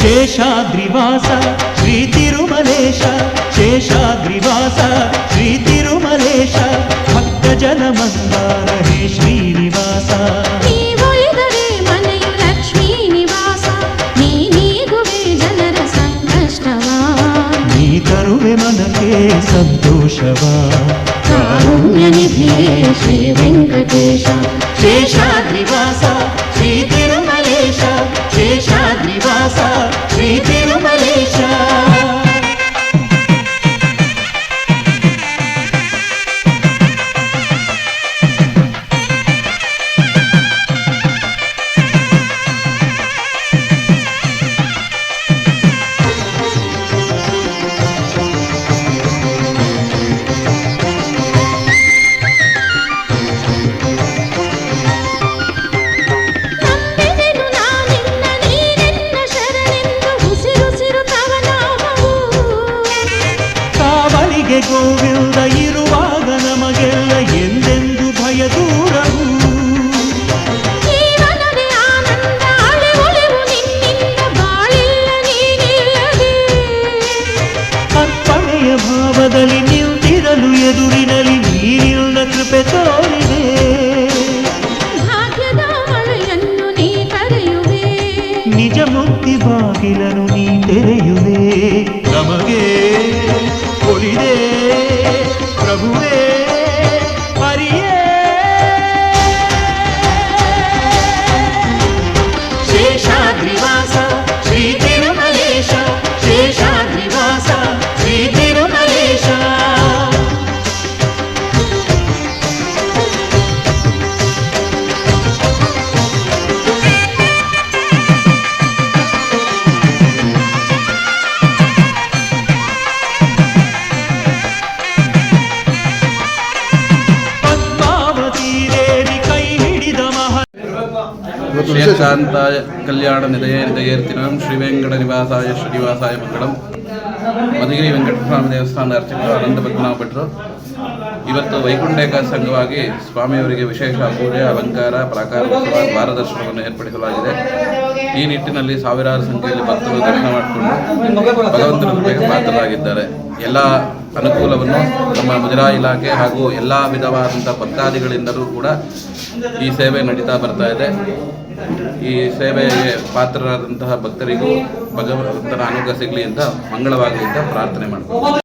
ಶೇಷಾದ್ರಿವಾಸ ಶ್ರೀ ತಿರುಮಲೇಶ, ಶೇಷಾದ್ರಿವಾಸ ಶ್ರೀ ತಿರುಮಲೇಶ, ಭಕ್ತ ಜನ ಮಂದಾರ ಹೇ ಶ್ರೀನಿವಾಸ. ನೀವೊಲಿದರೆ ಮನೆಯು ಲಕ್ಷ್ಮೀ ನಿವಾಸ, ನೀ ನೀಗುವೆ ಜನರ ಸಂಕಷ್ಟವ, ನೀ ತರುವೆ ಮನಕ್ಕೆ ಸಂತೋಷವ. ಕಾರುಣ್ಯ ನಿಧಿಯೇ ಶ್ರೀ ವೆಂಕಟೇಶ, ಶೇಷಾದ್ರಿವಾಸ ಶ್ರೀ ತಿರುಮಲೇಶ, ಶೇಷಾದ್ರಿವಾಸ ಶ್ರೀ ತಿರುಮಲೇಶ. ನಂಬಿದೆನು ನಾನಿನ್ನ ನೀನೆನ್ನ ಶರಣೆಂದು, ಉಸಿರುಸಿರು ತವ ನಾಮವು. ಕಾವಲಿಗೆ ಗೋವಿಂದ ಇರುವಾಗ ನಮಗೆಲ್ಲ ಎಂದೆಂದು ಭಯ ದೂರವು. ಜೀವನವೇ ಆನಂದ ಅಳೆ ಒಳೆವು ನಿನ್ನಿಂದ, ಬಾಳಿಲ್ಲ ನೀನಿಲ್ಲದೆ. ಅರ್ಪಣೆಯ ಭಾವದಲ್ಲಿ ನಿಂತಿರಲು ಎದುರಿನಲ್ಲಿ ನೀರಿಲ್ಲ ಕೃಪೆ ತೋರಿದೆ. ಭಾಗ್ಯದ ಮಳೆಯನ್ನು ನೀ ಕರೆಯುವೆ, ನಿಜ ಮುಕ್ತಿ ಬಾಗಿಲನು ನೀ ತೆರೆಯುವೆ. ನಮಗೆ ಒಲಿದೆ ಪ್ರಭುವೇ ಹರಿಯೇ. ಶೇಷಾದ್ರಿವಾಸ ಶ್ರೀ ತಿರುಮಲೇಶ, ಶೇಷಾದ್ರಿವಾಸ ಶ್ರೀ ತಿರುಮಲೇಶ. ಪದ್ಮಾವತಿ ದೇವಿ ಕೈ ಹಿಡಿದ ಮಹ ಶ್ರೀಯಕಾಂತಾಯ ಕಲ್ಯಾಣ ನಿಧಯೇ ನಿಧಯೇರ್ತಿನಂ ಶ್ರೀ ವೆಂಕಟ ನಿವಾಸಾಯ ಶ್ರೀನಿವಾಸಾಯ ಮಂಗಳಂ. ಮಧುಗಿರಿ ವೆಂಕಟಸ್ವಾಮಿ ದೇವಸ್ಥಾನದ ಅರ್ಚಕರು ಅನಂತ ಪದ್ಮನಾಭ ಭಟ್ರು ಇವತ್ತು ವೈಕುಂಠ ಏಕಾದಶಿ ಅಂಗವಾಗಿ ಸ್ವಾಮಿಯವರಿಗೆ ವಿಶೇಷ ಪೂಜೆ, ಅಲಂಕಾರ, ಪ್ರಾಕಾರ ಉತ್ಸವ, ಮಾರ್ಗದರ್ಶನವನ್ನು ಏರ್ಪಡಿಸಲಾಗಿದೆ. ಈ ನಿಟ್ಟಿನಲ್ಲಿ ಸಾವಿರಾರು ಸಂಖ್ಯೆಯಲ್ಲಿ ಭಕ್ತರು ದರ್ಶನ ಮಾಡಿಕೊಂಡು ಭಗವಂತನ ಕೃಪೆಗೆ ಪಾತ್ರರಾಗಿದ್ದಾರೆ. ಎಲ್ಲ ಅನುಕೂಲವನ್ನು ನಮ್ಮ ಮುಜರಾಯಿ ಇಲಾಖೆ ಹಾಗೂ ಎಲ್ಲ ವಿಧವಾದಂಥ ಭಕ್ತಾದಿಗಳಿಂದಲೂ ಕೂಡ ಈ ಸೇವೆ ನಡೀತಾ ಬರ್ತಾ ಇದೆ. ಈ ಸೇವೆಗೆ ಪಾತ್ರರಾದಂತಹ ಭಕ್ತರಿಗೂ ಭಗವಂತನ ಅನುಗ್ರಹ ಸಿಗಲಿ ಅಂತ, ಮಂಗಳವಾಗಲಿ ಅಂತ ಪ್ರಾರ್ಥನೆ ಮಾಡ್ತೀವಿ.